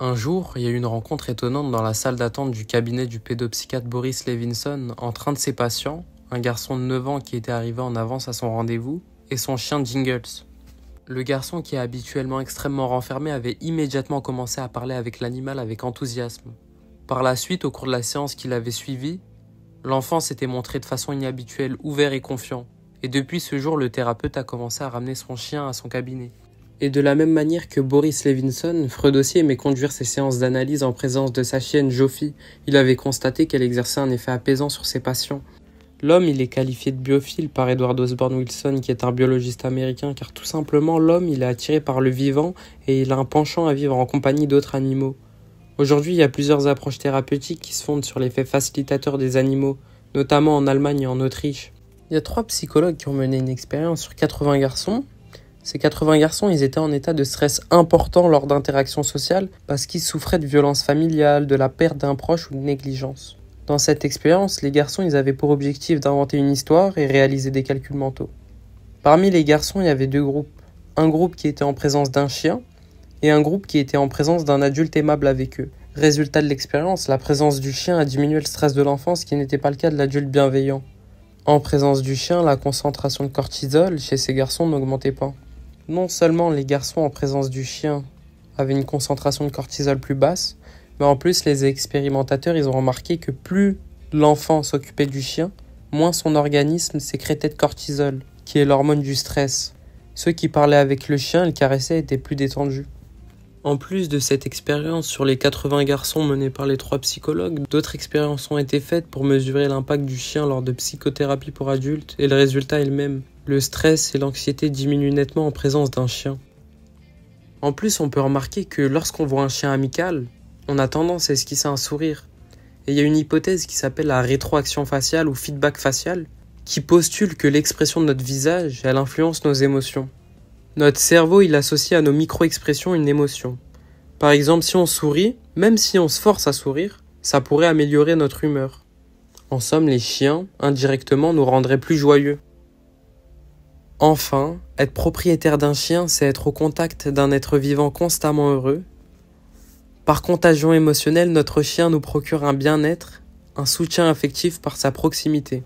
Un jour, il y a eu une rencontre étonnante dans la salle d'attente du cabinet du pédopsychiatre Boris Levinson entre un de ses patients, un garçon de 9 ans qui était arrivé en avance à son rendez-vous, et son chien Jingles. Le garçon, qui est habituellement extrêmement renfermé, avait immédiatement commencé à parler avec l'animal avec enthousiasme. Par la suite, au cours de la séance qui l'avait suivie, l'enfant s'était montré de façon inhabituelle, ouvert et confiant. Et depuis ce jour, le thérapeute a commencé à ramener son chien à son cabinet. Et de la même manière que Boris Levinson, Freud aussi aimait conduire ses séances d'analyse en présence de sa chienne Joffy. Il avait constaté qu'elle exerçait un effet apaisant sur ses patients. L'homme, il est qualifié de biophile par Edward Osborne Wilson, qui est un biologiste américain, car tout simplement, l'homme, il est attiré par le vivant et il a un penchant à vivre en compagnie d'autres animaux. Aujourd'hui, il y a plusieurs approches thérapeutiques qui se fondent sur l'effet facilitateur des animaux, notamment en Allemagne et en Autriche. Il y a 3 psychologues qui ont mené une expérience sur 80 garçons. Ces 80 garçons, ils étaient en état de stress important lors d'interactions sociales parce qu'ils souffraient de violences familiales, de la perte d'un proche ou de négligence. Dans cette expérience, les garçons, ils avaient pour objectif d'inventer une histoire et réaliser des calculs mentaux. Parmi les garçons, il y avait 2 groupes. Un groupe qui était en présence d'un chien et un groupe qui était en présence d'un adulte aimable avec eux. Résultat de l'expérience, la présence du chien a diminué le stress de l'enfant, ce qui n'était pas le cas de l'adulte bienveillant. En présence du chien, la concentration de cortisol chez ces garçons n'augmentait pas. Non seulement les garçons en présence du chien avaient une concentration de cortisol plus basse, mais en plus les expérimentateurs ils ont remarqué que plus l'enfant s'occupait du chien, moins son organisme sécrétait de cortisol, qui est l'hormone du stress. Ceux qui parlaient avec le chien et le caressaient étaient plus détendus. En plus de cette expérience sur les 80 garçons menés par les 3 psychologues, d'autres expériences ont été faites pour mesurer l'impact du chien lors de psychothérapie pour adultes, et le résultat est le même. Le stress et l'anxiété diminuent nettement en présence d'un chien. En plus, on peut remarquer que lorsqu'on voit un chien amical, on a tendance à esquisser un sourire. Et il y a une hypothèse qui s'appelle la rétroaction faciale ou feedback facial, qui postule que l'expression de notre visage, elle influence nos émotions. Notre cerveau, il associe à nos micro-expressions une émotion. Par exemple, si on sourit, même si on se force à sourire, ça pourrait améliorer notre humeur. En somme, les chiens, indirectement, nous rendraient plus joyeux. Enfin, être propriétaire d'un chien, c'est être au contact d'un être vivant constamment heureux. Par contagion émotionnelle, notre chien nous procure un bien-être, un soutien affectif par sa proximité.